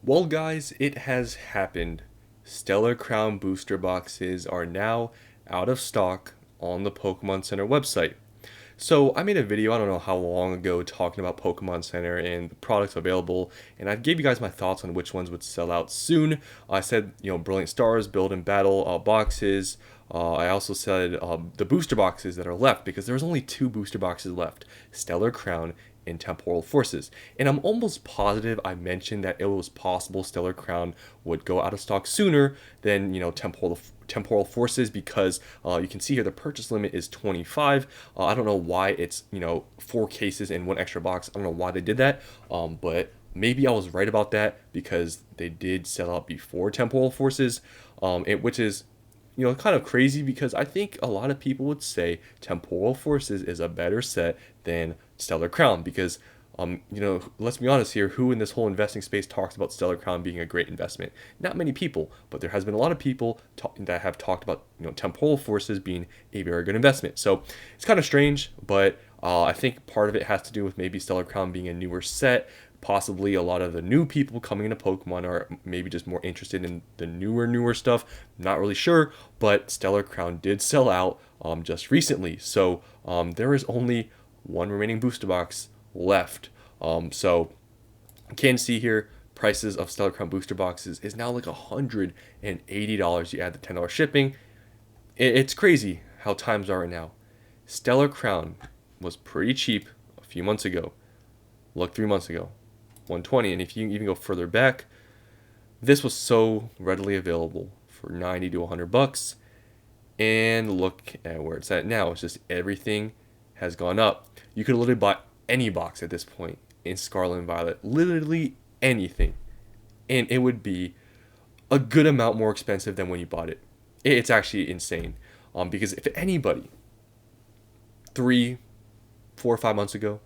Well, guys, it has happened. Stellar Crown booster boxes are now out of stock on the Pokemon Center website. So I made a video, I don't know how long ago, talking about Pokemon Center and the products available, and I gave you guys my thoughts on which ones would sell out soon. I said, Brilliant Stars, Build and Battle boxes. I also said the booster boxes that are left, because there's only two booster boxes left, Stellar Crown and Temporal Forces. And I'm almost positive I mentioned that it was possible Stellar Crown would go out of stock sooner than, Temporal Forces, because you can see here the purchase limit is 25. I don't know why it's, 4 cases in one extra box. I don't know why they did that, but maybe I was right about that, because they did sell out before Temporal Forces, which is kind of crazy, because I think a lot of people would say Temporal Forces is a better set than Stellar Crown, because let's be honest here, who in this whole investing space talks about Stellar Crown being a great investment? Not many people, but there has been a lot of people that have talked about Temporal Forces being a very good investment. So it's kind of strange, but I think part of it has to do with maybe Stellar Crown being a newer set. Possibly a lot of the new people coming into Pokemon are maybe just more interested in the newer stuff. Not really sure, but Stellar Crown did sell out just recently. So there is only one remaining booster box left. So you can see here prices of Stellar Crown booster boxes is now like $180. You add the $10 shipping. It's crazy how times are right now. Stellar Crown was pretty cheap a few months ago. Look, 3 months ago, 120. And if you even go further back, this was so readily available for 90 to 100 bucks. And look at where it's at now. It's just everything has gone up. You could literally buy any box at this point in Scarlet and Violet, literally anything, and it would be a good amount more expensive than when you bought it. It's actually insane, because if anybody 3, 4, 5 months ago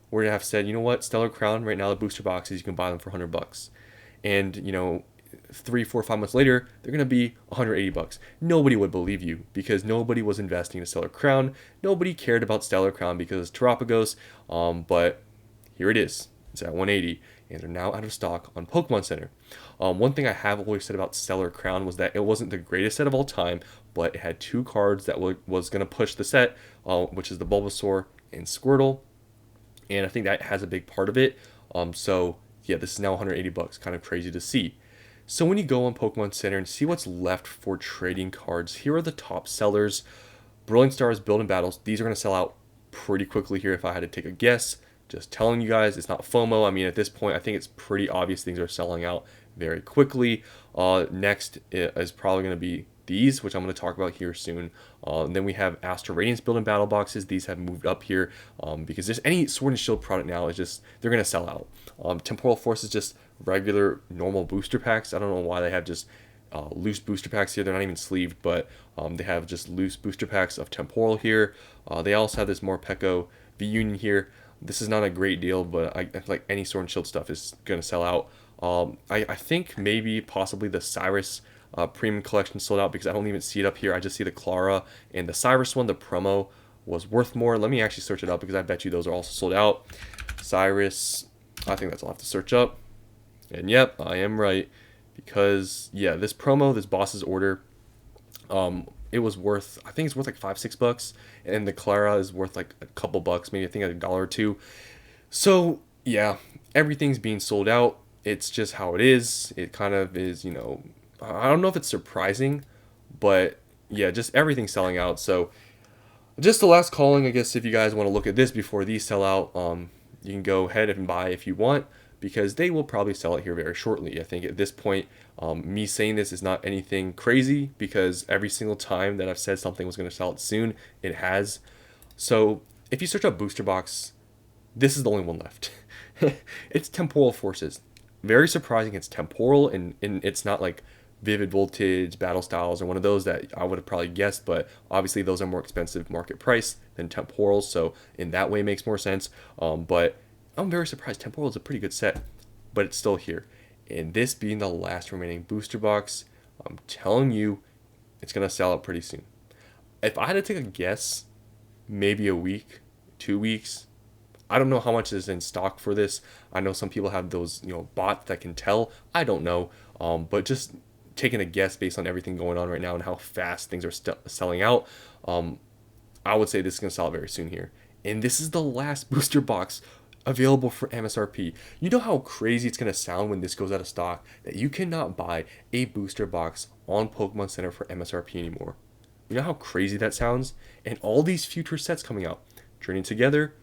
were to have said, you know what, Stellar Crown right now, the booster boxes, you can buy them for 100 bucks, and 3, 4, 5 months later they're gonna be 180 bucks, nobody would believe you, because nobody was investing in Stellar Crown. Nobody cared about Stellar Crown because Terapagos, but here it is. It's at 180, and they're now out of stock on Pokemon Center. One thing I have always said about Stellar Crown was that it wasn't the greatest set of all time, but it had two cards that was going to push the set, which is the Bulbasaur and Squirtle, and I think that has a big part of it. So yeah, this is now 180 bucks, kind of crazy to see. So when you go on Pokemon Center and see what's left for trading cards, here are the top sellers. Brilliant Stars, Build and Battles, these are going to sell out pretty quickly here if I had to take a guess. Just telling you guys, it's not FOMO. I mean, at this point, I think it's pretty obvious things are selling out very quickly. Next is probably going to be these, which I'm going to talk about here soon. Then we have Astral Radiance Build and Battle boxes. These have moved up here, because just any Sword and Shield product now is just, they're going to sell out. Temporal Force is just regular, normal booster packs. I don't know why they have just loose booster packs here. They're not even sleeved, but they have just loose booster packs of Temporal here. They also have this Morpeko V-Union here. This is not a great deal, but I feel like any Sword and Shield stuff is going to sell out. I think maybe possibly the Cyrus premium collection sold out, because I don't even see it up here. I just see the Clara and the Cyrus one. The promo was worth more. Let me actually search it up, because I bet you those are also sold out. Cyrus, I think that's all I have to search up. And yep, I am right, because yeah, this promo, this boss's order, it was worth, I think it's worth like $5, $6, and the Clara is worth like a couple bucks, maybe I think a dollar or two. So yeah, everything's being sold out. It's just how it is. It kind of is, I don't know if it's surprising, but yeah, just everything's selling out. So just the last calling, I guess, if you guys want to look at this before these sell out, you can go ahead and buy if you want, because they will probably sell it here very shortly. I think at this point, me saying this is not anything crazy, because every single time that I've said something was going to sell it soon, it has. So if you search up booster box, this is the only one left. It's Temporal Forces. Very surprising. It's Temporal, and it's not like Vivid Voltage, Battle Styles, or one of those that I would have probably guessed, but obviously those are more expensive market price than Temporal, so in that way it makes more sense. But I'm very surprised. Temporal is a pretty good set, but it's still here. And this being the last remaining booster box, I'm telling you, it's going to sell out pretty soon. If I had to take a guess, maybe a week, 2 weeks, I don't know how much is in stock for this. I know some people have those, bots that can tell. I don't know. But just taking a guess based on everything going on right now and how fast things are selling out, I would say this is going to sell out very soon here. And this is the last booster box available for MSRP. You know how crazy it's going to sound when this goes out of stock, that you cannot buy a booster box on Pokemon Center for MSRP anymore. You know how crazy that sounds? And all these future sets coming out, Journey Together,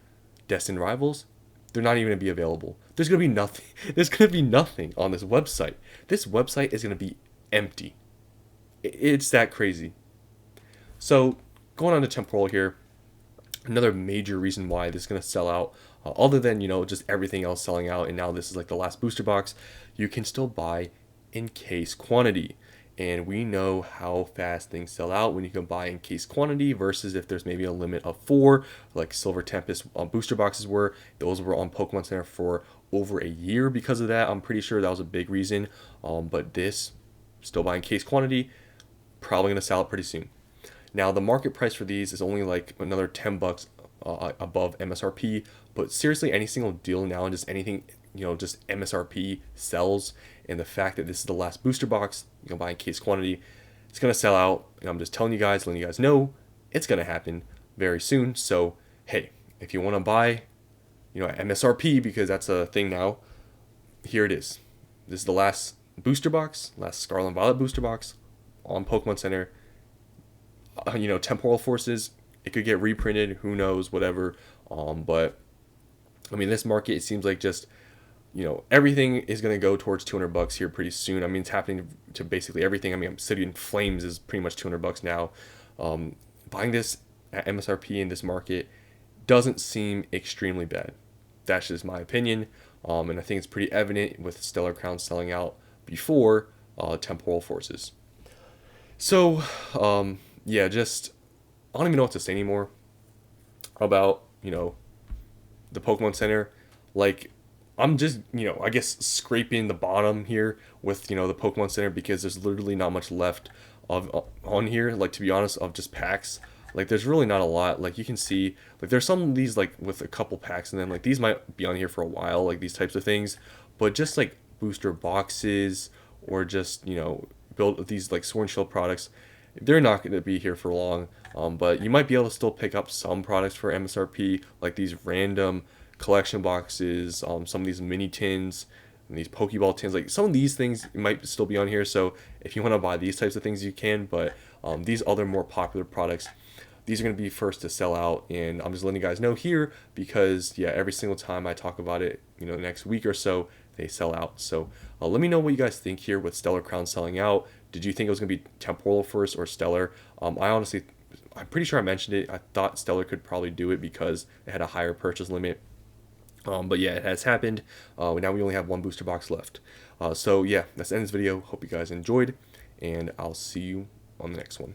Destined Rivals, they're not even going to be available. There's going to be nothing. There's going to be nothing on this website. This website is going to be empty. It's that crazy. So going on to Temporal here, another major reason why this is going to sell out, other than, just everything else selling out, and now this is like the last booster box, you can still buy in case quantity. And we know how fast things sell out when you can buy in case quantity versus if there's maybe a limit of 4, like Silver Tempest booster boxes were. Those were on Pokemon Center for over a year because of that. I'm pretty sure that was a big reason. But this, still buying case quantity, probably going to sell out pretty soon. Now, the market price for these is only like another $10 above MSRP. But seriously, any single deal now and just anything, just MSRP sells. And the fact that this is the last booster box, you can buy in case quantity, it's going to sell out. And I'm just telling you guys, letting you guys know, it's going to happen very soon. So, hey, if you want to buy, at MSRP, because that's a thing now, here it is. This is the last booster box, last Scarlet and Violet booster box on Pokemon Center. Temporal Forces, it could get reprinted, who knows, whatever. But, this market, it seems like just, everything is going to go towards $200 here pretty soon. It's happening to basically everything. City in Flames is pretty much $200 now. Buying this at MSRP in this market doesn't seem extremely bad. That's just my opinion. And I think it's pretty evident with Stellar Crown selling out before Temporal Forces. So, just, I don't even know what to say anymore about, the Pokemon Center. Like, I'm just, I guess scraping the bottom here with, the Pokemon Center, because there's literally not much left of on here, like, to be honest, of just packs. Like, there's really not a lot. Like, you can see, like, there's some of these, like, with a couple packs, and then, like, these might be on here for a while, like, these types of things. But just, like, booster boxes or just, build these, like, Sword and Shield products, they're not going to be here for long. But you might be able to still pick up some products for MSRP, like these random collection boxes, some of these mini tins, and these Pokeball tins. Like, some of these things might still be on here, so if you want to buy these types of things, you can. But these other more popular products, these are going to be first to sell out, and I'm just letting you guys know here because, every single time I talk about it, the next week or so, they sell out. So let me know what you guys think here with Stellar Crown selling out. Did you think it was going to be Temporal first or Stellar? I'm pretty sure I mentioned it. I thought Stellar could probably do it because it had a higher purchase limit. But it has happened. Now we only have one booster box left. That's the end of this video. Hope you guys enjoyed, and I'll see you on the next one.